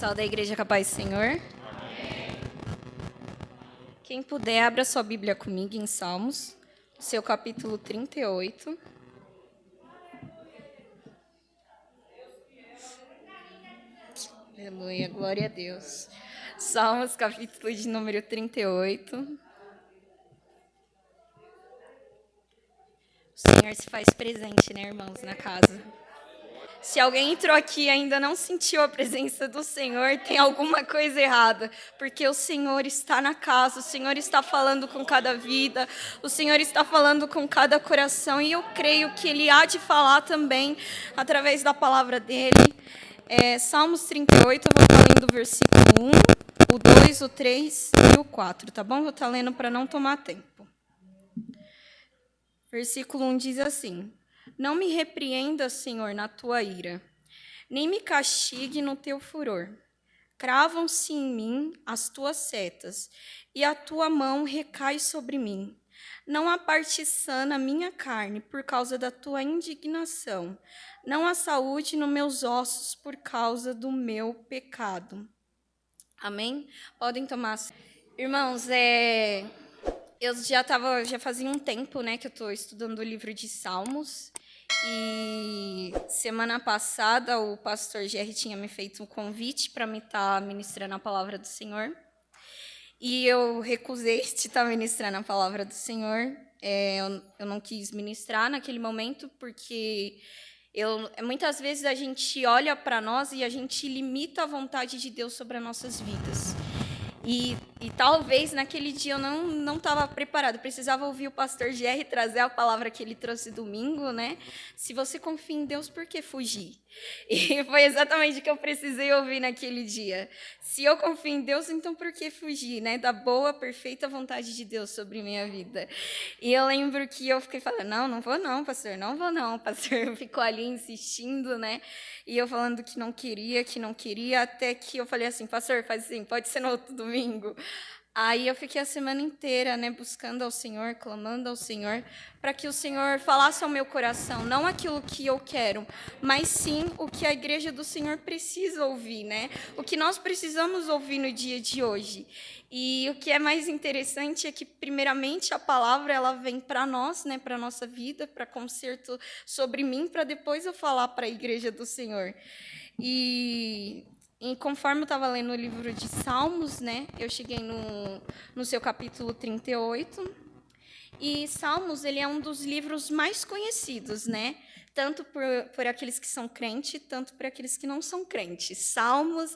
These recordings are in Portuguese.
Pessoal da Igreja Capaz do Senhor. Quem puder, abra sua Bíblia comigo em Salmos, seu capítulo 38. Aleluia, glória a Deus. Salmos, capítulo de número 38. O Senhor se faz presente, né, irmãos, na casa. Se alguém entrou aqui e ainda não sentiu a presença do Senhor, tem alguma coisa errada, porque o Senhor está na casa, o Senhor está falando com cada vida, o Senhor está falando com cada coração, e eu creio que Ele há de falar também através da palavra dEle. Salmos 38, eu vou estar lendo o versículo 1, o 2, o 3 e o 4, tá bom? Vou estar lendo para não tomar tempo. Versículo 1 diz assim: Não me repreenda, Senhor, na tua ira, nem me castigue no teu furor. Cravam-se em mim as tuas setas, e a tua mão recai sobre mim. Não há parte sã na minha carne por causa da tua indignação. Não há saúde nos meus ossos por causa do meu pecado. Amém? Podem tomar. Irmãos, eu já fazia um tempo, né, que eu estou estudando o livro de Salmos, e semana passada o pastor Jerry tinha me feito um convite para me estar ministrando a palavra do Senhor, e eu recusei de estar ministrando a palavra do Senhor. Eu não quis ministrar naquele momento, porque muitas vezes a gente olha para nós e a gente limita a vontade de Deus sobre as nossas vidas. E talvez naquele dia eu não estava preparada, precisava ouvir o pastor Jerry trazer a palavra que ele trouxe domingo, né? Se você confia em Deus, por que fugir? E foi exatamente o que eu precisei ouvir naquele dia. Se eu confio em Deus, então por que fugir, né? Da boa, perfeita vontade de Deus sobre minha vida. E eu lembro que eu fiquei falando, não vou não, pastor, não vou não. O pastor ficou ali insistindo, né? E eu falando que não queria, até que eu falei assim, pastor, faz assim, pode ser no outro domingo. Aí eu fiquei a semana inteira, né, buscando ao Senhor, clamando ao Senhor, para que o Senhor falasse ao meu coração, não aquilo que eu quero, mas sim o que a igreja do Senhor precisa ouvir, né? O que nós precisamos ouvir no dia de hoje. E o que é mais interessante é que, primeiramente, a palavra ela vem para nós, né, para a nossa vida, para conserto sobre mim, para depois eu falar para a igreja do Senhor. E conforme eu estava lendo o livro de Salmos, né, eu cheguei no seu capítulo 38. E Salmos, ele é um dos livros mais conhecidos, né? Tanto por aqueles que são crentes, tanto por aqueles que não são crentes. Salmos,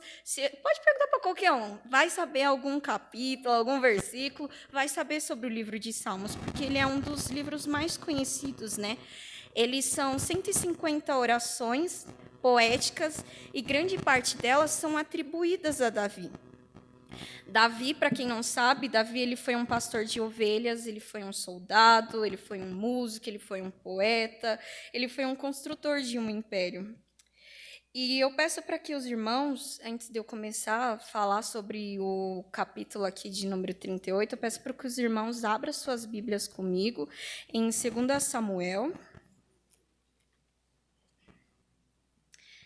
pode perguntar para qualquer um, vai saber algum capítulo, algum versículo, vai saber sobre o livro de Salmos, porque ele é um dos livros mais conhecidos, né? Eles são 150 orações poéticas e grande parte delas são atribuídas a Davi. Davi, para quem não sabe, Davi ele foi um pastor de ovelhas, ele foi um soldado, ele foi um músico, ele foi um poeta, ele foi um construtor de um império. E eu peço para que os irmãos, antes de eu começar a falar sobre o capítulo aqui de número 38, eu peço para que os irmãos abram suas Bíblias comigo em 2 Samuel.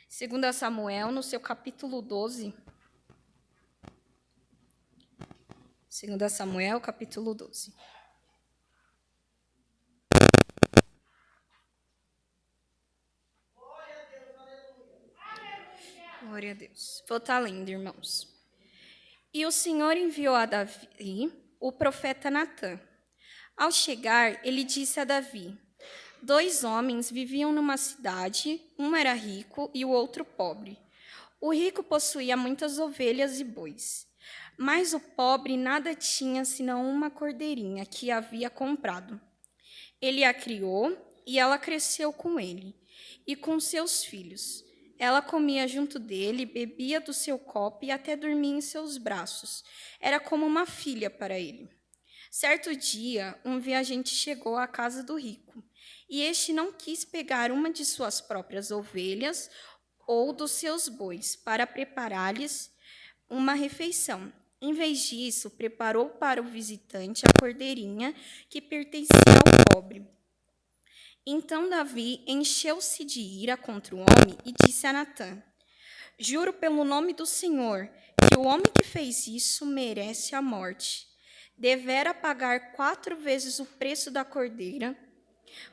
2 Samuel, no seu capítulo 12. 2 Samuel, capítulo 12. Glória a Deus. Vou estar lendo, irmãos. E o Senhor enviou a Davi o profeta Natã. Ao chegar, ele disse a Davi: 2 homens viviam numa cidade, um era rico e o outro pobre. O rico possuía muitas ovelhas e bois, mas o pobre nada tinha senão uma cordeirinha que havia comprado. Ele a criou e ela cresceu com ele e com seus filhos. Ela comia junto dele, bebia do seu copo e até dormia em seus braços. Era como uma filha para ele. Certo dia, um viajante chegou à casa do rico, e este não quis pegar uma de suas próprias ovelhas ou dos seus bois para preparar-lhes uma refeição. Em vez disso, preparou para o visitante a cordeirinha que pertencia ao pobre. Então Davi encheu-se de ira contra o homem e disse a Natã: Juro pelo nome do Senhor que o homem que fez isso merece a morte. Devera pagar 4 vezes o preço da cordeira,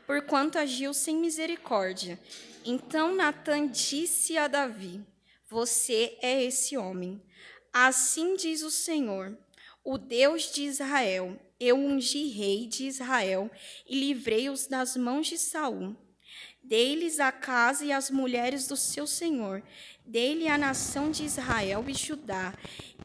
porquanto agiu sem misericórdia. Então Natã disse a Davi: Você é esse homem. Assim diz o Senhor, o Deus de Israel: Eu ungi rei de Israel e livrei-os das mãos de Saul. Dei-lhes a casa e as mulheres do seu senhor, dei-lhe a nação de Israel e Judá.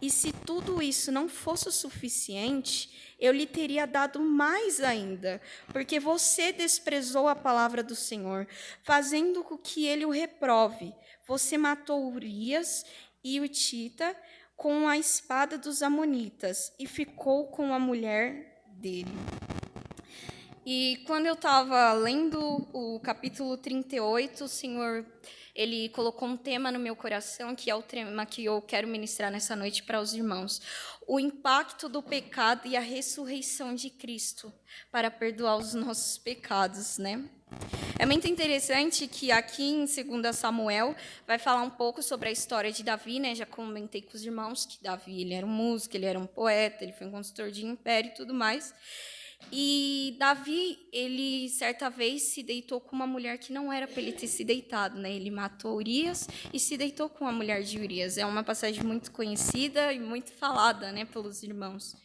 E se tudo isso não fosse o suficiente, eu lhe teria dado mais ainda, porque você desprezou a palavra do Senhor, fazendo com que ele o reprove. Você matou Urias e Utita com a espada dos amonitas e ficou com a mulher dele. E quando eu estava lendo o capítulo 38, o Senhor, ele colocou um tema no meu coração, que é o tema que eu quero ministrar nessa noite para os irmãos. O impacto do pecado e a ressurreição de Cristo para perdoar os nossos pecados, né? É muito interessante que aqui em 2 Samuel vai falar um pouco sobre a história de Davi, né? Já comentei com os irmãos que Davi, ele era um músico, ele era um poeta, ele foi um construtor de império e tudo mais. E Davi, ele certa vez se deitou com uma mulher que não era para ele ter se deitado, né? Ele matou Urias e se deitou com a mulher de Urias. É uma passagem muito conhecida e muito falada, né, pelos irmãos.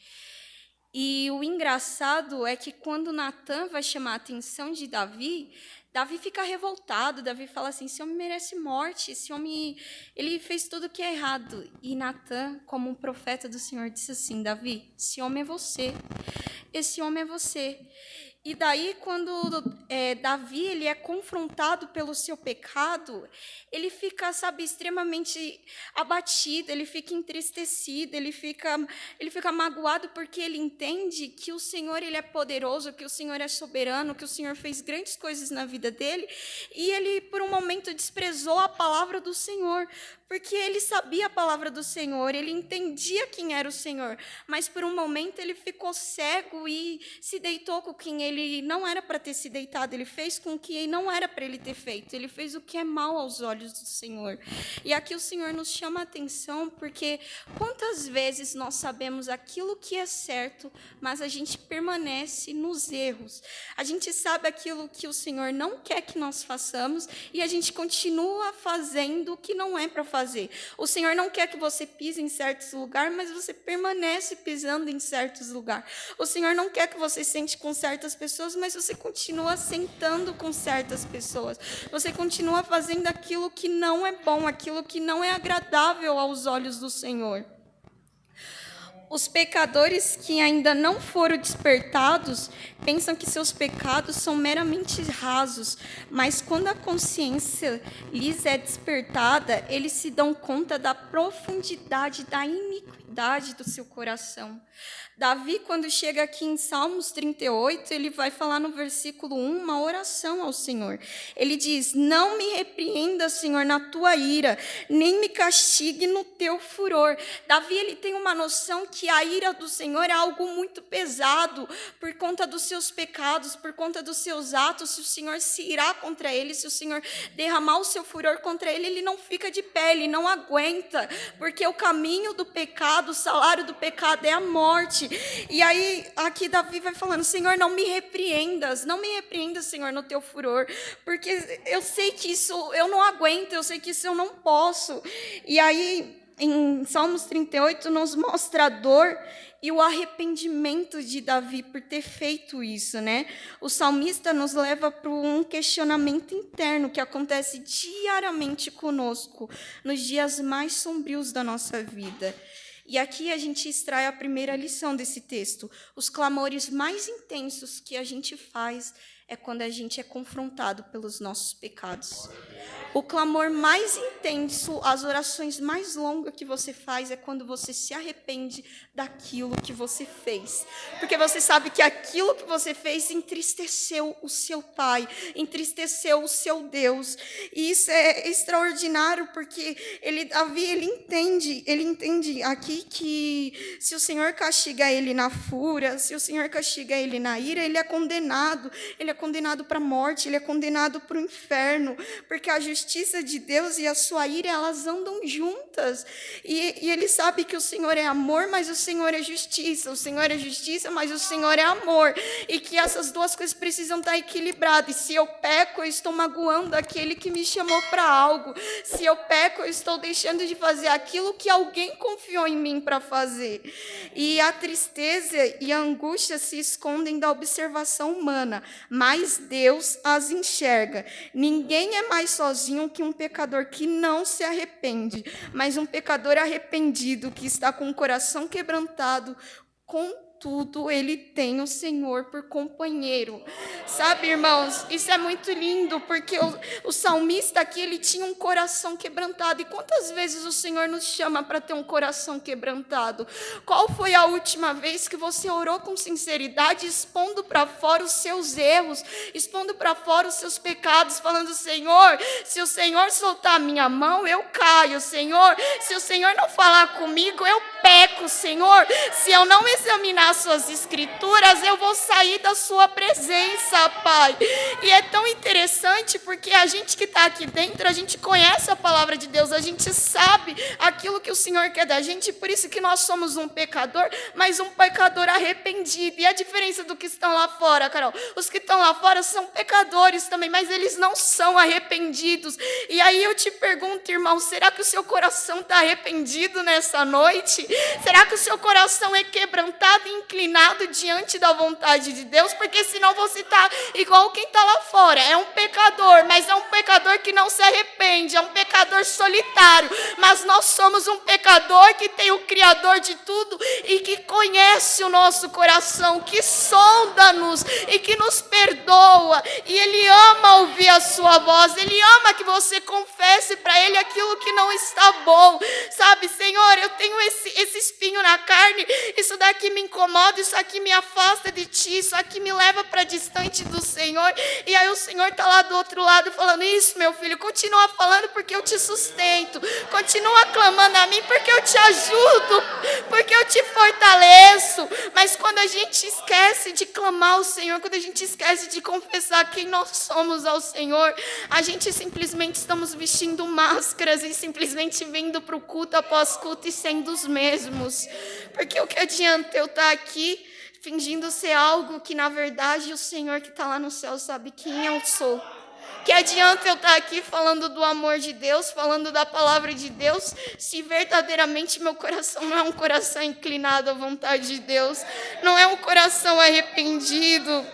E o engraçado é que quando Natã vai chamar a atenção de Davi, Davi fica revoltado, Davi fala assim: esse homem merece morte, esse homem, ele fez tudo o que é errado. E Natã, como um profeta do Senhor, disse assim: Davi, esse homem é você, esse homem é você. E daí, quando Davi ele é confrontado pelo seu pecado, ele fica, sabe, extremamente abatido, ele fica entristecido, ele fica magoado, porque ele entende que o Senhor ele é poderoso, que o Senhor é soberano, que o Senhor fez grandes coisas na vida dele, e ele, por um momento, desprezou a palavra do Senhor, porque ele sabia a palavra do Senhor, ele entendia quem era o Senhor, mas por um momento ele ficou cego e se deitou com quem ele não era para ter se deitado, ele fez com que não era para ele ter feito, ele fez o que é mal aos olhos do Senhor. E aqui o Senhor nos chama a atenção, porque quantas vezes nós sabemos aquilo que é certo, mas a gente permanece nos erros, a gente sabe aquilo que o Senhor não quer que nós façamos e a gente continua fazendo o que não é para fazer. O Senhor não quer que você pise em certos lugares, mas você permanece pisando em certos lugares. O Senhor não quer que você sente com certas pessoas, mas você continua sentando com certas pessoas. Você continua fazendo aquilo que não é bom, aquilo que não é agradável aos olhos do Senhor. Os pecadores que ainda não foram despertados pensam que seus pecados são meramente rasos, mas quando a consciência lhes é despertada, eles se dão conta da profundidade da iniquidade do seu coração. Davi, quando chega aqui em Salmos 38, ele vai falar no versículo 1 uma oração ao Senhor. Ele diz: não me repreenda, Senhor, na tua ira, nem me castigue no teu furor. Davi, ele tem uma noção que a ira do Senhor é algo muito pesado, por conta dos seus pecados, por conta dos seus atos. Se o Senhor se irar contra ele, se o Senhor derramar o seu furor contra ele, ele não fica de pé, ele não aguenta, porque o caminho do pecado, o salário do pecado é a morte. E aí, aqui Davi vai falando: Senhor, não me repreendas, Senhor, no teu furor, porque eu sei que isso eu não aguento, eu sei que isso eu não posso. E aí, em Salmos 38, nos mostra a dor e o arrependimento de Davi por ter feito isso, né? O salmista nos leva para um questionamento interno que acontece diariamente conosco, nos dias mais sombrios da nossa vida. E aqui a gente extrai a primeira lição desse texto. Os clamores mais intensos que a gente faz é quando a gente é confrontado pelos nossos pecados. O clamor mais intenso, as orações mais longas que você faz é quando você se arrepende daquilo que você fez. Porque você sabe que aquilo que você fez entristeceu o seu Pai, entristeceu o seu Deus. E isso é extraordinário, porque Davi, ele entende aqui que se o Senhor castiga ele na fúria, se o Senhor castiga ele na ira, ele é condenado condenado para a morte, ele é condenado para o inferno, porque a justiça de Deus e a sua ira, elas andam juntas. E ele sabe que o Senhor é amor, mas o Senhor é justiça. O Senhor é justiça, mas o Senhor é amor. E que essas duas coisas precisam estar equilibradas. E se eu peco, eu estou magoando aquele que me chamou para algo. Se eu peco, eu estou deixando de fazer aquilo que alguém confiou em mim para fazer. E a tristeza e a angústia se escondem da observação humana, mas Deus as enxerga. Ninguém é mais sozinho que um pecador que não se arrepende, mas um pecador arrependido que está com o coração quebrantado, contudo, ele tem o Senhor por companheiro. Sabe, irmãos, isso é muito lindo, porque o salmista aqui, ele tinha um coração quebrantado. E quantas vezes o Senhor nos chama para ter um coração quebrantado? Qual foi a última vez que você orou com sinceridade, expondo para fora os seus erros, expondo para fora os seus pecados, falando: Senhor, se o Senhor soltar a minha mão, eu caio. Senhor, se o Senhor não falar comigo, eu peco. Senhor, se eu não examinar as suas escrituras, eu vou sair da sua presença, Pai. E é tão interessante, porque a gente que está aqui dentro, a gente conhece a palavra de Deus, a gente sabe aquilo que o Senhor quer da gente, por isso que nós somos um pecador, mas um pecador arrependido. E a diferença do que estão lá fora, Carol, os que estão lá fora são pecadores também, mas eles não são arrependidos. E aí eu te pergunto, irmão, será que o seu coração está arrependido nessa noite? Será que o seu coração é quebrantado e inclinado diante da vontade de Deus? Porque senão você está igual quem está lá fora. É um pecador, mas é um pecador que não se arrepende. É um pecador solitário. Mas nós somos um pecador que tem o Criador de tudo e que conhece o nosso coração, que sonda-nos e que nos perdoa. E Ele ama ouvir a sua voz. Ele ama que você confesse para Ele aquilo que não está bom. Sabe, Senhor, eu tenho esse espinho na carne, isso daqui me incomoda, isso aqui me afasta de Ti, isso aqui me leva para distante do Senhor. E aí o Senhor está lá do outro lado falando: isso, meu filho, continua falando porque eu te sustento, continua clamando a mim porque eu te ajudo, porque eu te fortaleço. Mas quando a gente esquece de clamar ao Senhor, quando a gente esquece de confessar quem nós somos ao Senhor, a gente simplesmente estamos vestindo máscaras e simplesmente vindo para o culto após culto e sendo os mesmos. Porque o que adianta eu estar aqui fingindo ser algo que na verdade o Senhor que está lá no céu sabe quem eu sou? Que adianta eu estar aqui falando do amor de Deus, falando da palavra de Deus, se verdadeiramente meu coração não é um coração inclinado à vontade de Deus, não é um coração arrependido.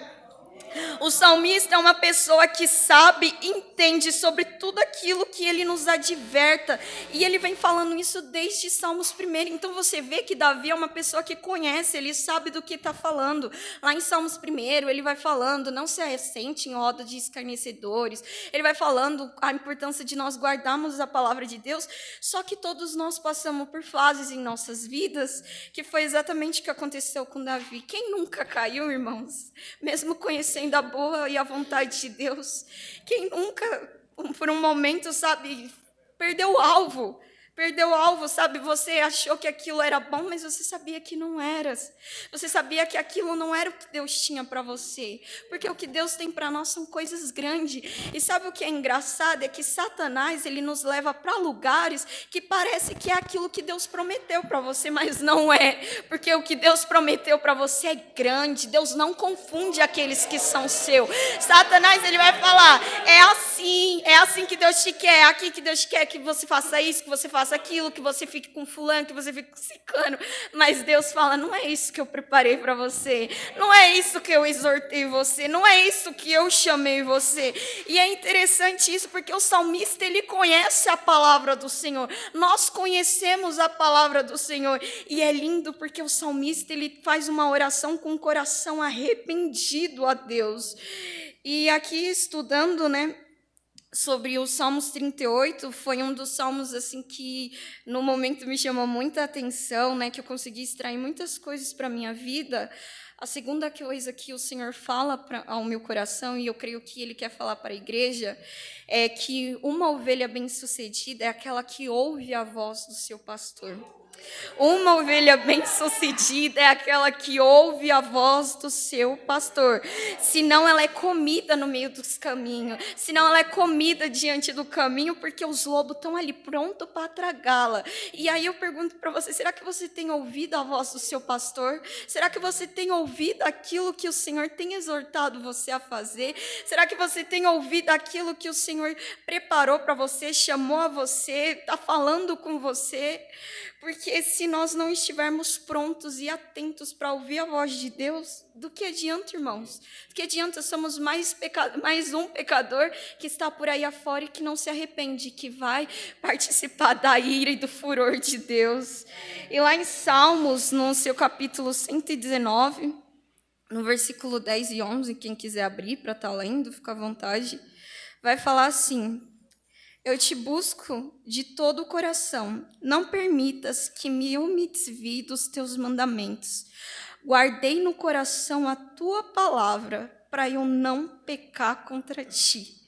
O salmista é uma pessoa que sabe, entende sobre tudo aquilo que ele nos adverta. E ele vem falando isso desde Salmos 1. Então você vê que Davi é uma pessoa que conhece, ele sabe do que está falando. Lá em Salmos 1, ele vai falando: não se assente em roda de escarnecedores. Ele vai falando a importância de nós guardarmos a palavra de Deus. Só que todos nós passamos por fases em nossas vidas, que foi exatamente o que aconteceu com Davi. Quem nunca caiu, irmãos? Mesmo conhecendo a boa e a vontade de Deus. Quem nunca, por um momento, sabe, perdeu o alvo, sabe? Você achou que aquilo era bom, mas você sabia que não era. Você sabia que aquilo não era o que Deus tinha para você. Porque o que Deus tem para nós são coisas grandes. E sabe o que é engraçado? É que Satanás, ele nos leva para lugares que parece que é aquilo que Deus prometeu para você, mas não é. Porque o que Deus prometeu para você é grande. Deus não confunde aqueles que são seus. Satanás, ele vai falar: é assim que Deus te quer, é aqui que Deus quer que você faça isso, que você faça aquilo, que você fique com fulano, que você fique com ciclano. Mas Deus fala: não é isso que eu preparei para você, não é isso que eu exortei você, não é isso que eu chamei você. E é interessante isso, porque o salmista, ele conhece a palavra do Senhor. Nós conhecemos a palavra do Senhor. E é lindo porque o salmista, ele faz uma oração com o coração arrependido a Deus. E aqui estudando, sobre o Salmos 38, foi um dos salmos assim que no momento me chamou muita atenção, que eu consegui extrair muitas coisas para a minha vida. A segunda coisa que o Senhor fala ao meu coração, e eu creio que Ele quer falar para a igreja, é que uma ovelha bem-sucedida é aquela que ouve a voz do seu pastor. Uma ovelha bem-sucedida é aquela que ouve a voz do seu pastor. Senão ela é comida no meio dos caminhos. Senão ela é comida diante do caminho, porque os lobos estão ali prontos para tragá-la. E aí eu pergunto para você, será que você tem ouvido a voz do seu pastor? Será que você tem ouvido aquilo que o Senhor tem exortado você a fazer? Será que você tem ouvido aquilo que o Senhor preparou para você, chamou a você, está falando com você? Porque se nós não estivermos prontos e atentos para ouvir a voz de Deus, do que adianta, irmãos? Do que adianta? Somos mais um pecador que está por aí afora e que não se arrepende, que vai participar da ira e do furor de Deus. E lá em Salmos, no seu capítulo 119, no versículo 10 e 11, quem quiser abrir para estar lendo, fica à vontade, vai falar assim: eu te busco de todo o coração, não permitas que eu me desvie dos teus mandamentos. Guardei no coração a tua palavra, para eu não pecar contra ti.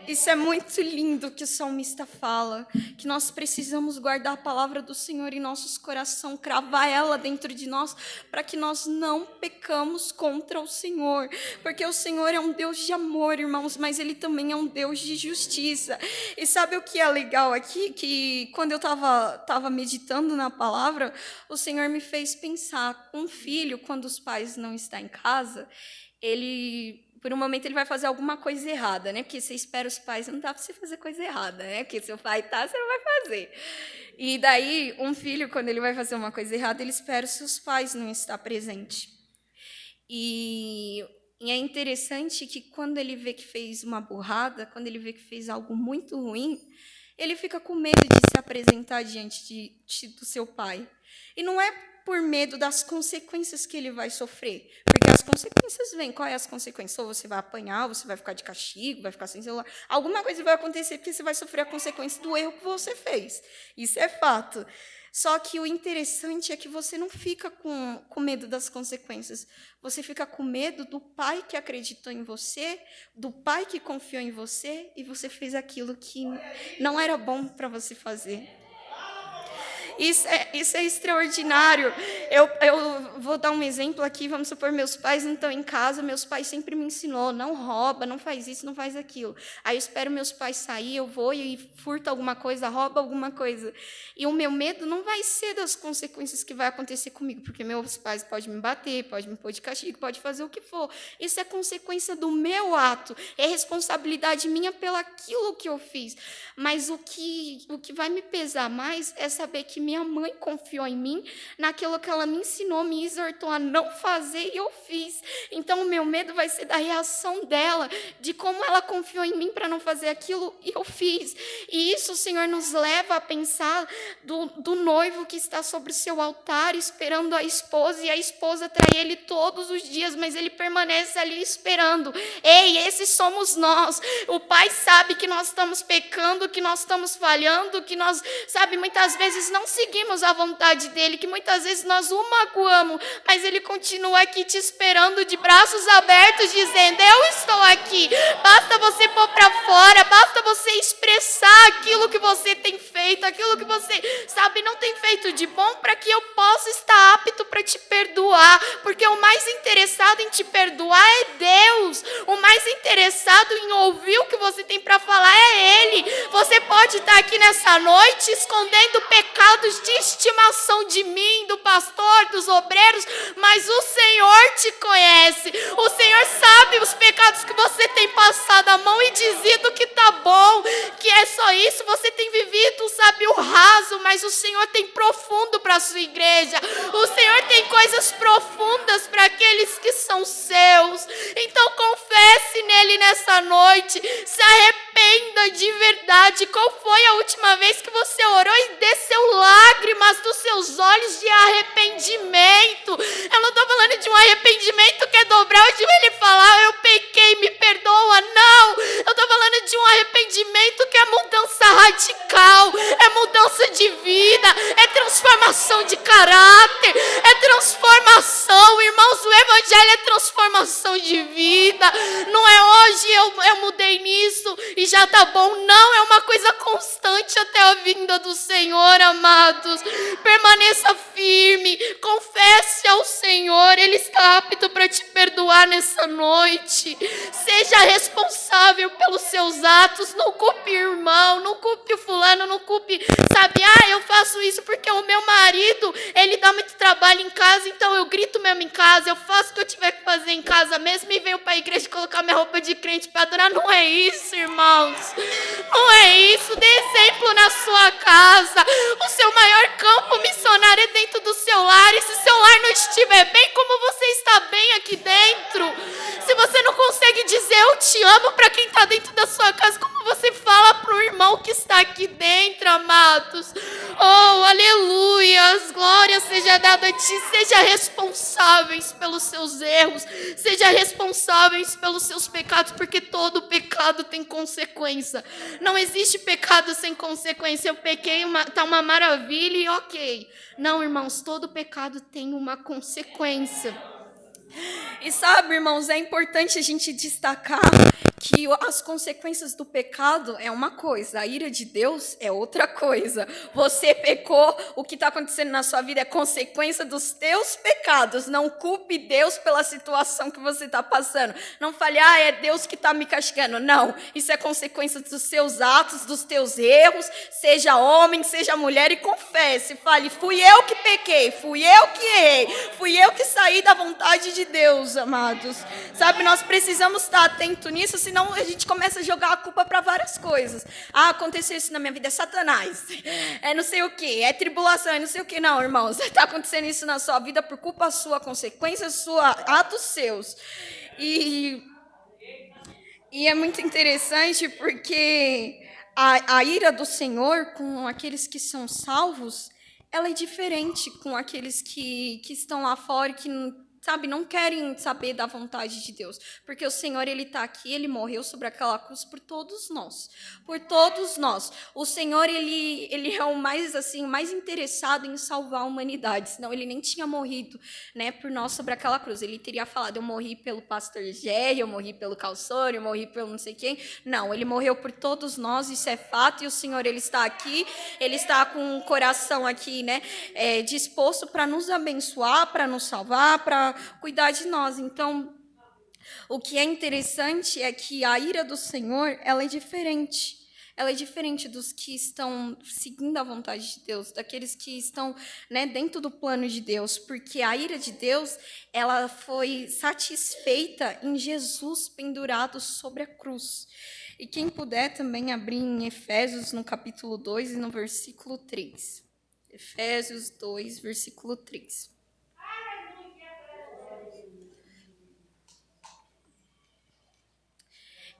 Isso é muito lindo que o salmista fala, que nós precisamos guardar a palavra do Senhor em nossos corações, cravar ela dentro de nós, para que nós não pecamos contra o Senhor, porque o Senhor é um Deus de amor, irmãos, mas Ele também é um Deus de justiça. E sabe o que é legal aqui? Que quando eu estava meditando na palavra, o Senhor me fez pensar, um filho, quando os pais não estão em casa, por um momento ele vai fazer alguma coisa errada, né? Porque você espera os pais, não dá para você fazer coisa errada, né? Porque seu pai tá, você não vai fazer. E daí, um filho, quando ele vai fazer uma coisa errada, ele espera os seus pais não estar presentes. E é interessante que quando ele vê que fez uma burrada, quando ele vê que fez algo muito ruim, ele fica com medo de se apresentar diante do seu pai. E não é por medo das consequências que ele vai sofrer. Porque as consequências vêm. Qual é as consequências? Ou você vai apanhar, ou você vai ficar de castigo, vai ficar sem celular. Alguma coisa vai acontecer porque você vai sofrer a consequência do erro que você fez. Isso é fato. Só que o interessante é que você não fica com medo das consequências. Você fica com medo do pai que acreditou em você, do pai que confiou em você, e você fez aquilo que não era bom para você fazer. Isso é extraordinário. Eu vou dar um exemplo aqui. Vamos supor, meus pais não estão em casa. Meus pais sempre me ensinou, não rouba, não faz isso, não faz aquilo. Aí eu espero meus pais sair, eu vou e furto alguma coisa, roubo alguma coisa. E o meu medo não vai ser das consequências que vai acontecer comigo, porque meus pais podem me bater, podem me pôr de castigo, podem fazer o que for. Isso é consequência do meu ato, é responsabilidade minha pelaquilo que eu fiz. Mas o que vai me pesar mais é saber que minha mãe confiou em mim, naquilo que ela me ensinou, me exortou a não fazer, e eu fiz. Então, o meu medo vai ser da reação dela, de como ela confiou em mim para não fazer aquilo, e eu fiz. E isso o Senhor nos leva a pensar do noivo que está sobre o seu altar, esperando a esposa, e a esposa trai ele todos os dias, mas ele permanece ali esperando. Ei, esses somos nós. O Pai sabe que nós estamos pecando, que nós estamos falhando, que nós, muitas vezes não seguimos a vontade dele, que muitas vezes nós o magoamos, mas ele continua aqui te esperando de braços abertos, dizendo: eu estou aqui, basta você pôr para fora, basta você expressar aquilo que você tem feito, aquilo que você, não tem feito de bom, para que eu possa estar apto para te perdoar, porque o mais interessado em te perdoar é Deus, o mais interessado em ouvir o que você tem para falar é Ele. Você pode estar aqui nessa noite escondendo pecados de estimação de mim, do pastor, dos obreiros, mas o Senhor te conhece, o Senhor sabe os pecados que você tem passado a mão e dizido que tá bom, que é só isso, você tem vivido, o raso, mas o Senhor tem profundo para a sua igreja, o Senhor tem coisas profundas para aqueles que são seus. Então confesse nele nessa noite, se arrependa de verdade. Qual foi a última vez que você orou e desceu lágrimas dos seus olhos de arrependimento? Eu não estou falando de um arrependimento que é dobrar o joelho e falar: eu pequei, me perdoa. Não, eu estou falando de um arrependimento que é mudança radical, é mudança de vida, é transformação de caráter, é transformação. Irmãos, o evangelho evangelho é transformação de vida. Não é hoje eu mudei nisso e já tá bom. Não, é uma coisa constante até a vinda do Senhor, amados. Permaneça firme, confesse ao Senhor, Ele está apto para te perdoar nessa noite. Seja responsável pelos seus atos, não culpe o irmão, não culpe o fulano, não culpe, sabe, eu faço isso porque o meu marido, ele dá muito trabalho em casa, então eu grito mesmo em casa, eu faço o que eu tiver que fazer em casa mesmo e venho para a igreja colocar minha roupa de crente para adorar. Não é isso, irmãos. Não é isso. Dê exemplo na sua casa. O seu maior campo missionário é dentro do seu lar. E se seu lar não estiver bem, como você está bem aqui dentro? Se você não consegue dizer eu te amo para quem está dentro da sua casa, como você fala para o irmão que está aqui dentro, amados? Oh, aleluia, glória seja dada a ti. Seja responsáveis pelos seus erros, seja responsáveis pelos seus pecados, porque todo pecado tem consequência. Não existe pecado sem consequência. Eu pequei, tá uma maravilha e ok. Não, irmãos, todo pecado tem uma consequência. E sabe, irmãos, é importante a gente destacar que as consequências do pecado é uma coisa, a ira de Deus é outra coisa. Você pecou, o que está acontecendo na sua vida é consequência dos teus pecados. Não culpe Deus pela situação que você está passando. Não fale, é Deus que está me castigando. Não, isso é consequência dos seus atos, dos teus erros. Seja homem, seja mulher e confesse. Fale, fui eu que pequei, fui eu que errei, fui eu que saí da vontade de Deus, amados. Sabe, nós precisamos estar atentos nisso, senão a gente começa a jogar a culpa para várias coisas. Aconteceu isso na minha vida, é Satanás, é não sei o que, é tribulação, é não sei o que. Não, irmãos, está acontecendo isso na sua vida por culpa sua, consequência sua, atos seus. E é muito interessante porque a ira do Senhor com aqueles que são salvos, ela é diferente com aqueles que estão lá fora e que não querem saber da vontade de Deus. Porque o Senhor, Ele está aqui, Ele morreu sobre aquela cruz por todos nós. Por todos nós. O Senhor, Ele é o mais interessado em salvar a humanidade. Senão Ele nem tinha morrido, por nós sobre aquela cruz. Ele teria falado, eu morri pelo pastor Géry, eu morri pelo Calçório, eu morri pelo não sei quem. Não, Ele morreu por todos nós, isso é fato. E o Senhor, Ele está aqui, Ele está com o coração aqui, disposto para nos abençoar, para nos salvar, para cuidar de nós. Então, o que é interessante é que a ira do Senhor, ela é diferente. Ela é diferente dos que estão seguindo a vontade de Deus, daqueles que estão, dentro do plano de Deus, porque a ira de Deus, ela foi satisfeita em Jesus pendurado sobre a cruz. E quem puder também abrir em Efésios, no capítulo 2 e no versículo 3. Efésios 2, versículo 3.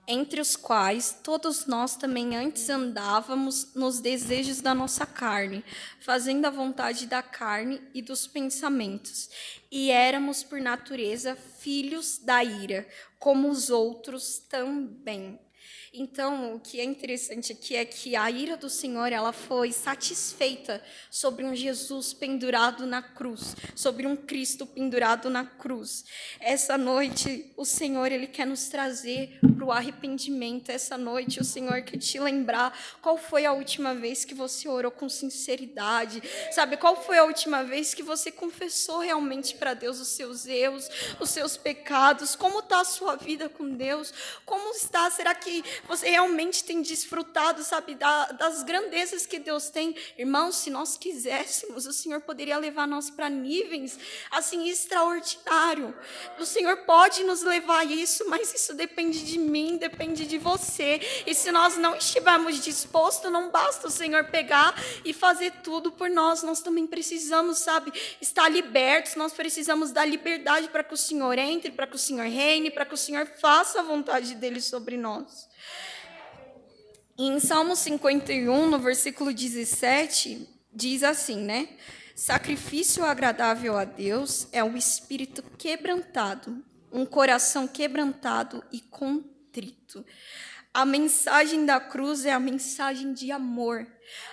Entre os quais todos nós também antes andávamos nos desejos da nossa carne, fazendo a vontade da carne e dos pensamentos, e éramos por natureza filhos da ira, como os outros também. Então, o que é interessante aqui é que a ira do Senhor, ela foi satisfeita sobre um Jesus pendurado na cruz, sobre um Cristo pendurado na cruz. Essa noite, o Senhor, Ele quer nos trazer para o arrependimento. Essa noite, o Senhor quer te lembrar qual foi a última vez que você orou com sinceridade, sabe? Qual foi a última vez que você confessou realmente para Deus os seus erros, os seus pecados? Como está a sua vida com Deus? Como está? Será que você realmente tem desfrutado, sabe, das grandezas que Deus tem? Irmãos, se nós quiséssemos, o Senhor poderia levar nós para níveis, assim, extraordinários. O Senhor pode nos levar a isso, mas isso depende de mim, depende de você. E se nós não estivermos dispostos, não basta o Senhor pegar e fazer tudo por nós. Nós também precisamos, sabe, estar libertos. Nós precisamos dar liberdade para que o Senhor entre, para que o Senhor reine, para que o Senhor faça a vontade dEle sobre nós. E em Salmo 51, no versículo 17, diz assim, Sacrifício agradável a Deus é o espírito quebrantado, um coração quebrantado e contrito. A mensagem da cruz é a mensagem de amor.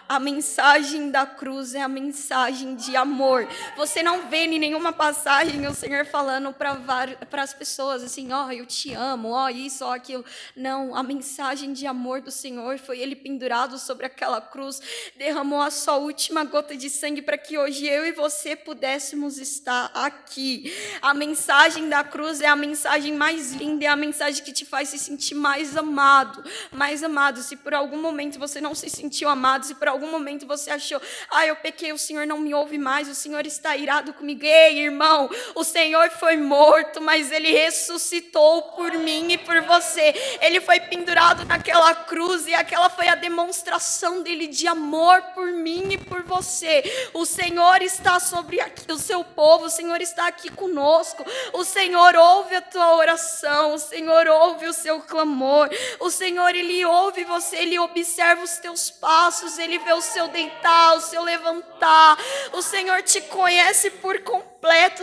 A mensagem da cruz é a mensagem de amor. Você não vê em nenhuma passagem o Senhor falando para as pessoas assim, eu te amo, isso, aquilo. Não, a mensagem de amor do Senhor foi Ele pendurado sobre aquela cruz, derramou a sua última gota de sangue para que hoje eu e você pudéssemos estar aqui. A mensagem da cruz é a mensagem mais linda, é a mensagem que te faz se sentir mais amado, mais amado. Se por algum momento você não se sentiu amado, se por algum momento você achou, eu pequei, o Senhor não me ouve mais, o Senhor está irado comigo. Ei, irmão, o Senhor foi morto, mas Ele ressuscitou por mim e por você. Ele foi pendurado naquela cruz e aquela foi a demonstração dele de amor por mim e por você. O Senhor está sobre o seu povo, o Senhor está aqui conosco. O Senhor ouve a tua oração, o Senhor ouve o seu clamor. O Senhor, Ele ouve você, Ele observa os teus passos, Ele vê o seu deitar, o seu levantar. O Senhor te conhece por completo.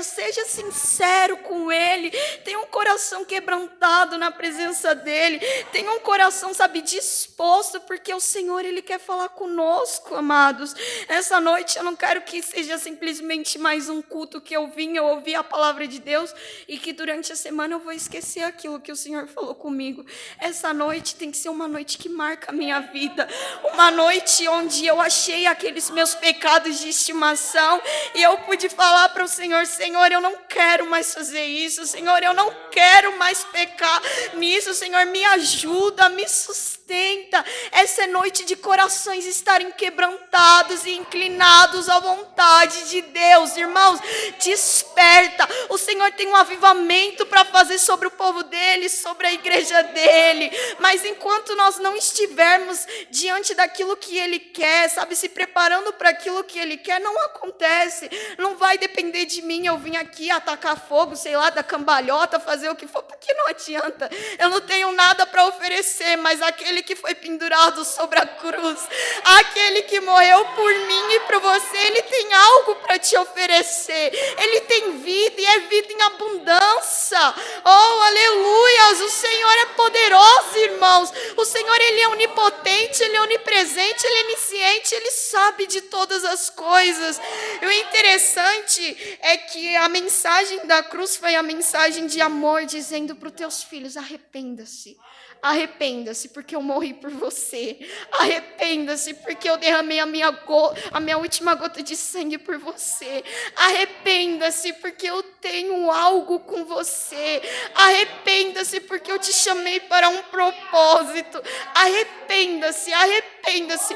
Seja sincero com Ele. Tenha um coração quebrantado na presença dEle. Tenha um coração, disposto, porque o Senhor, Ele quer falar conosco, amados. Essa noite eu não quero que seja simplesmente mais um culto que eu ouvi a palavra de Deus e que durante a semana eu vou esquecer aquilo que o Senhor falou comigo. Essa noite tem que ser uma noite que marca a minha vida. Uma noite onde eu achei aqueles meus pecados de estimação e eu pude falar para o Senhor, Senhor, eu não quero mais fazer isso, Senhor, eu não quero mais pecar nisso, Senhor, me ajuda, me sustenta. Essa é noite de corações estarem quebrantados e inclinados à vontade de Deus. Irmãos, desperta. O Senhor tem um avivamento para fazer sobre o povo dele, sobre a igreja dele, mas enquanto nós não estivermos diante daquilo que Ele quer, se preparando para aquilo que Ele quer, não acontece. Não vai depender de mim, eu vim aqui atacar fogo, da cambalhota, fazer o que for, porque não adianta. Eu não tenho nada para oferecer, mas aquele que foi pendurado sobre a cruz, aquele que morreu por mim e por você, Ele tem algo para te oferecer. Ele tem vida e é vida em abundância. Oh, aleluias! O Senhor é poderoso, irmãos. O Senhor, Ele é onipotente, Ele é onipresente, Ele é onisciente, Ele sabe de todas as coisas. E o interessante é que a mensagem da cruz foi a mensagem de amor, dizendo para os teus filhos, arrependa-se. Arrependa-se porque eu morri por você. Arrependa-se porque eu derramei a minha última gota de sangue por você. Arrependa-se porque eu tenho algo com você. Arrependa-se porque eu te chamei para um propósito. Arrependa-se, arrependa-se.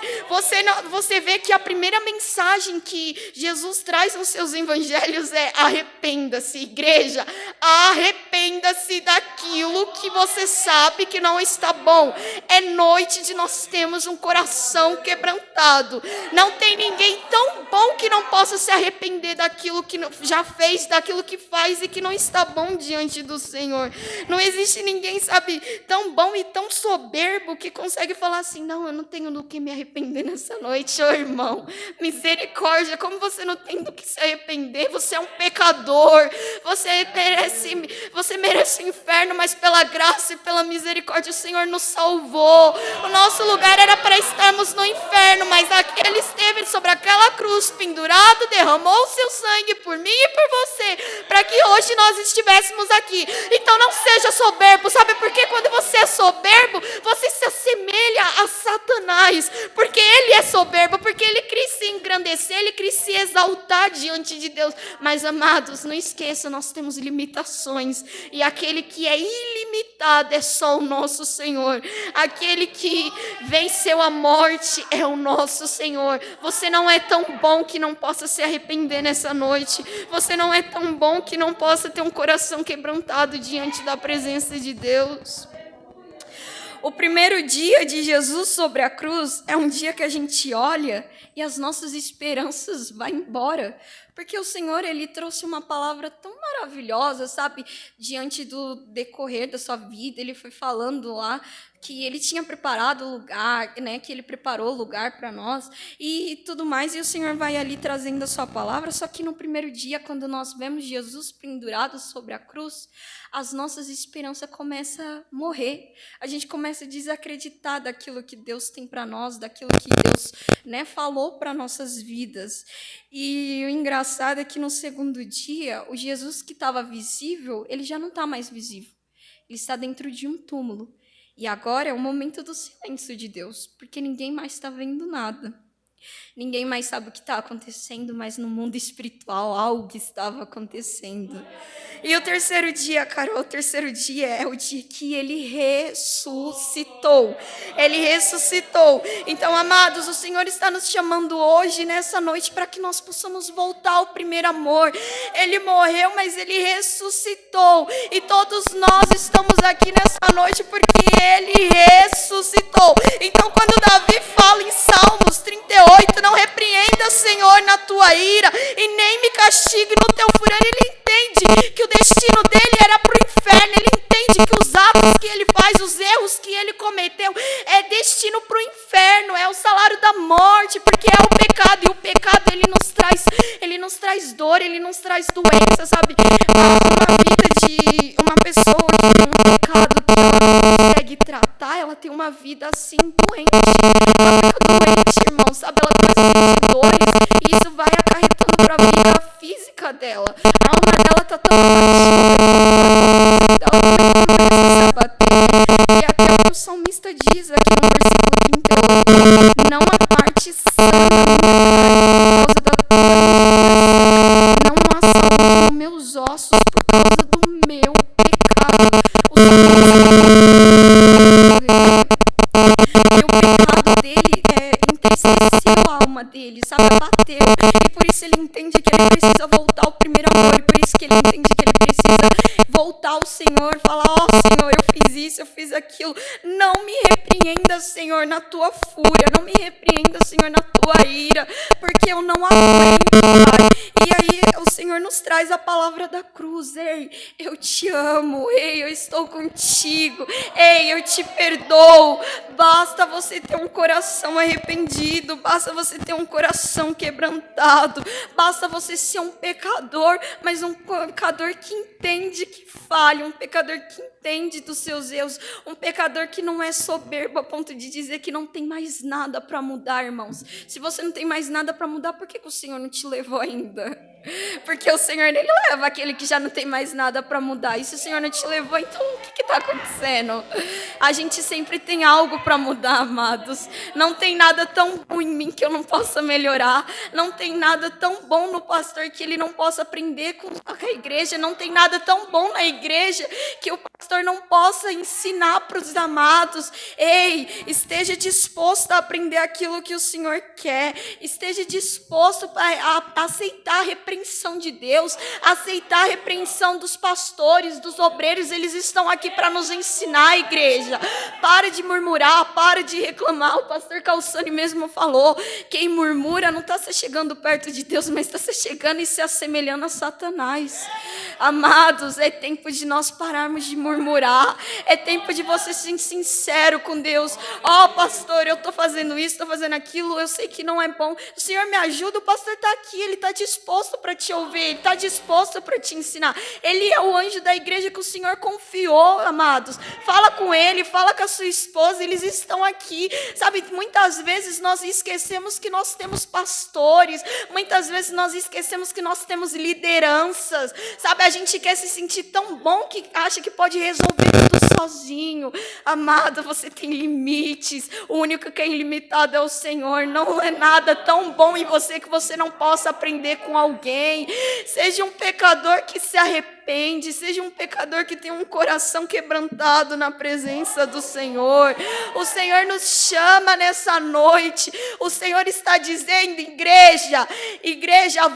Você vê que a primeira mensagem que Jesus traz nos seus evangelhos é arrependa-se, igreja. Arrependa-se daquilo que você sabe que não está bom. É noite de nós termos um coração quebrantado. Não tem ninguém tão bom que não possa se arrepender daquilo que já fez, daquilo que faz e que não está bom diante do Senhor. Não existe ninguém, tão bom e tão soberbo que consegue falar assim, não, eu não tenho do que me arrepender nessa noite, irmão. Misericórdia, como você não tem do que se arrepender? Você é um pecador. Você merece o inferno, mas pela graça e pela misericórdia o Senhor nos salvou. O nosso lugar era para estarmos no inferno, mas Ele esteve sobre aquela cruz pendurado, derramou o seu sangue por mim e por você, para que hoje nós estivéssemos aqui. Então não seja soberbo, porque quando você é soberbo, você se assemelha a Satanás, porque ele é soberbo, porque ele quis se engrandecer, ele quis se exaltar diante de Deus. Mas amados, não esqueça, nós temos limitações, e aquele que é ilimitado é só o nosso Senhor. Aquele que venceu a morte é o nosso Senhor. Você não é tão bom que não possa se arrepender nessa noite. Você não é tão bom que não possa ter um coração quebrantado diante da presença de Deus. O primeiro dia de Jesus sobre a cruz é um dia que a gente olha e as nossas esperanças vão embora. Porque o Senhor, Ele trouxe uma palavra tão maravilhosa, sabe? Diante do decorrer da sua vida, Ele foi falando lá que Ele tinha preparado o lugar, né? Que Ele preparou o lugar para nós e tudo mais. E o Senhor vai ali trazendo a sua palavra. Só que no primeiro dia, quando nós vemos Jesus pendurado sobre a cruz, as nossas esperanças começam a morrer. A gente começa a desacreditar daquilo que Deus tem para nós, daquilo que Deus, né, falou para nossas vidas. E o engraçado é que no segundo dia, o Jesus que estava visível, ele já não está mais visível. Ele está dentro de um túmulo. E agora é o momento do silêncio de Deus, porque ninguém mais está vendo nada. Ninguém mais sabe o que está acontecendo, mas no mundo espiritual algo estava acontecendo. E o terceiro dia, Carol, o terceiro dia é o dia que ele ressuscitou. Ele ressuscitou. Então, amados, o Senhor está nos chamando hoje, nessa noite, para que nós possamos voltar ao primeiro amor. Ele morreu, mas ele ressuscitou. E todos nós estamos aqui nessa noite porque ele ressuscitou. Então, quando Davi fala em Salmos 38, não repreenda, Senhor, na tua ira, e nem me castigue no teu furor, ele entende que o destino dele era para o inferno, ele entende que os atos que ele faz, os erros que ele cometeu, é destino para o inferno, é o salário da morte, porque é o pecado, e o pecado ele nos traz dor, ele nos traz doença, sabe? Uma vida de uma pessoa que tem um pecado que ela não consegue tratar, ela tem uma vida assim doente, ela fica doente, irmão, sabe? Ela começa a sentir dores e isso vai acarretando para a vida física dela. A alma dela tá tão abatida, ela começa a bater. E até o que o salmista diz aqui no versículo 38, não há parte sã na minha carne por causa da tua justiça, não há saúde nos meus ossos por causa do meu pecado. E o pecado dele entristeceu a alma dele, sabe, abateu. E por isso ele entende que ele precisa voltar ao primeiro amor. E por isso que ele entende que ele precisa voltar ao Senhor, falar: ó, Senhor, eu fiz isso, eu fiz aquilo. Não me repreenda, Senhor, na tua fúria. Não me repreenda, Senhor, na tua ira, porque eu não aguento, Pai. E aí o Senhor nos traz a palavra da cruz. Ei, eu te amo. Ei, eu estou contigo. Ei, eu te perdoo. Basta você ter um coração arrependido, basta você ter um coração quebrantado, basta você ser um pecador, mas um pecador que entende que falha, um pecador que entende dos seus erros, um pecador que não é soberbo a ponto de dizer que não tem mais nada para mudar, irmãos. Se você não tem mais nada para mudar, por que o Senhor não te levou ainda? Porque o Senhor, ele leva aquele que já não tem mais nada para mudar. E se o Senhor não te levou, então o que está acontecendo? A gente sempre tem algo para mudar, amados. Não tem nada tão bom em mim que eu não possa melhorar. Não tem nada tão bom no pastor que ele não possa aprender com a igreja. Não tem nada tão bom na igreja que o pastor não possa ensinar para os amados. Ei, esteja disposto a aprender aquilo que o Senhor quer. Esteja disposto a aceitar a repreensão de Deus, aceitar a repreensão dos pastores, dos obreiros. Eles estão aqui para nos ensinar, igreja. Para de murmurar, para de reclamar. O pastor Calçani mesmo falou: quem murmura não está se chegando perto de Deus, mas está se chegando e se assemelhando a Satanás. Amados, é tempo de nós pararmos de murmurar. É tempo de você ser sincero com Deus. Ó, pastor, eu estou fazendo isso, estou fazendo aquilo, eu sei que não é bom. O Senhor me ajuda, o pastor está aqui, ele está disposto para te ouvir, ele está disposto para te ensinar. Ele é o anjo da igreja que o Senhor confiou, amados. Fala com ele, fala com a sua esposa, eles estão aqui. Sabe, muitas vezes nós esquecemos que nós temos pastores, muitas vezes nós esquecemos que nós temos lideranças. Sabe, a gente quer se sentir tão bom que acha que pode resolver tudo sozinho. Amado, você tem limites. O único que é ilimitado é o Senhor. Não é nada tão bom em você que você não possa aprender com alguém. Seja um pecador que se arrepende, seja um pecador que tem um coração quebrantado na presença do Senhor. O Senhor nos chama nessa noite. O Senhor está dizendo: igreja,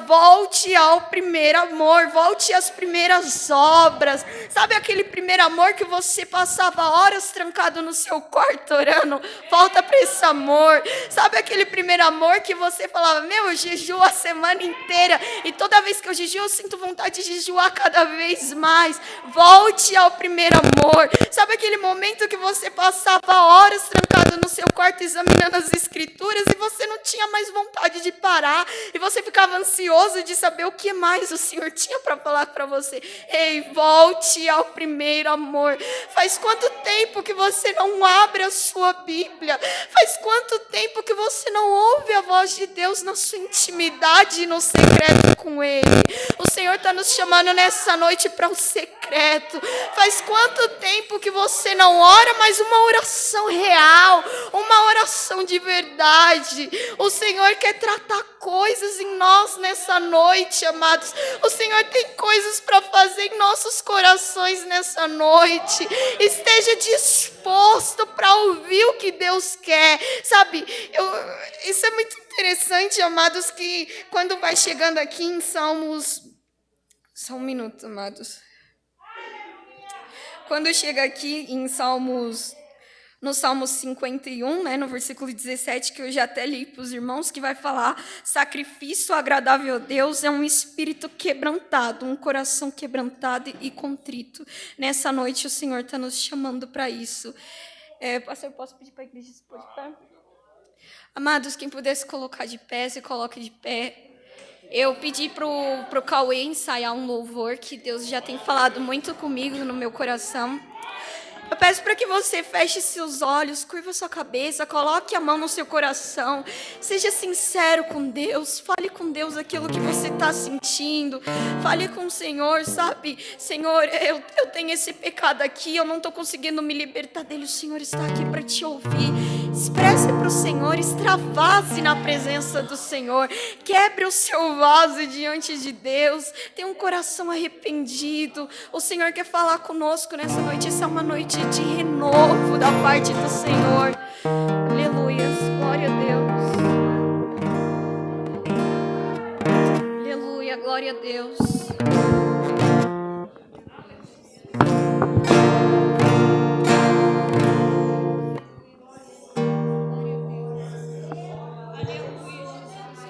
volte ao primeiro amor, volte às primeiras obras. Sabe aquele primeiro amor que você passava horas trancado no seu quarto orando. Volta para esse amor. Sabe aquele primeiro amor que você falava, meu, eu jejuo a semana inteira e toda vez que eu jejuo eu sinto vontade de jejuar cada vez mais. Volte ao primeiro amor. Sabe aquele momento que você passava horas trancado no seu quarto examinando as escrituras e você não tinha mais vontade de parar e você ficava ansioso de saber o que mais o Senhor tinha para falar para você. Ei, volte ao primeiro amor. Faz quanto tempo que você não abre a sua Bíblia? Faz quanto tempo que você não ouve a voz de Deus na sua intimidade e no secreto com Ele? O Senhor está nos chamando nessa noite para um secreto. Faz quanto tempo que você não ora, mas uma oração real, uma oração de verdade. O Senhor quer tratar coisas em nós nessa noite, amados. O Senhor tem coisas para fazer em nossos corações nessa noite. Esteja disposto para ouvir o que Deus quer. Sabe, isso é muito interessante, amados, que quando vai chegando aqui em Salmos... Só um minuto, amados. Quando chega aqui em Salmos... No Salmo 51, no versículo 17, que eu já até li para os irmãos, que vai falar: sacrifício agradável a Deus é um espírito quebrantado, um coração quebrantado e contrito. Nessa noite o Senhor está nos chamando para isso. Pastor, eu posso pedir para a igreja se pôr de pé? Amados, quem pudesse colocar de pé, se coloque de pé. Eu pedi para o Cauê ensaiar um louvor, que Deus já tem falado muito comigo no meu coração. Eu peço para que você feche seus olhos, curva sua cabeça, coloque a mão no seu coração, seja sincero com Deus, fale com Deus aquilo que você está sentindo, fale com o Senhor, sabe? Senhor, eu tenho esse pecado aqui, eu não estou conseguindo me libertar dele, o Senhor está aqui para te ouvir. Expresse para o Senhor, extravase na presença do Senhor, quebre o seu vaso diante de Deus, tenha um coração arrependido. O Senhor quer falar conosco nessa noite, essa é uma noite de renovo da parte do Senhor. Aleluia, glória a Deus. Aleluia, glória a Deus.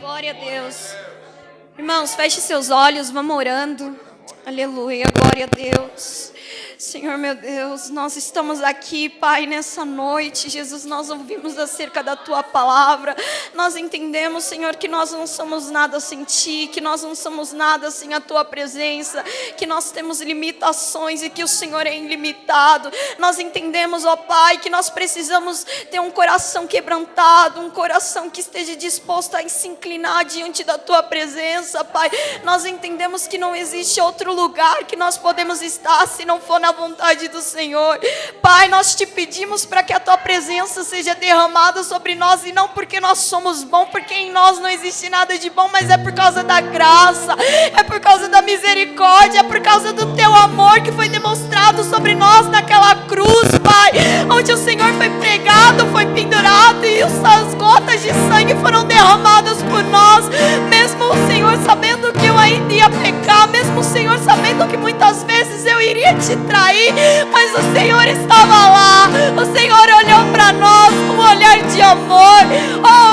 Glória a Deus. Irmãos, feche seus olhos, vamos orando. Aleluia, glória a Deus. Senhor, meu Deus, nós estamos aqui, Pai, nessa noite. Jesus, nós ouvimos acerca da Tua palavra. Nós entendemos, Senhor, que nós não somos nada sem Ti, que nós não somos nada sem a Tua presença, que nós temos limitações e que o Senhor é ilimitado. Nós entendemos, ó Pai, que nós precisamos ter um coração quebrantado, um coração que esteja disposto a se inclinar diante da Tua presença, Pai. Nós entendemos que não existe outro lugar que nós podemos estar se não for na vontade do Senhor. Pai, nós te pedimos para que a Tua presença seja derramada sobre nós, e não porque nós somos bons, porque em nós não existe nada de bom, mas é por causa da graça, é por causa da misericórdia, é por causa do Teu amor que foi demonstrado sobre nós naquela cruz, Pai, onde o Senhor foi pregado, foi pendurado e as gotas de sangue foram derramadas por nós, mesmo o Senhor sabendo que eu ainda ia pecar, mesmo o Senhor sabendo que muitas vezes eu iria te trair, mas o Senhor estava lá, o Senhor olhou para nós com um olhar de amor. Oh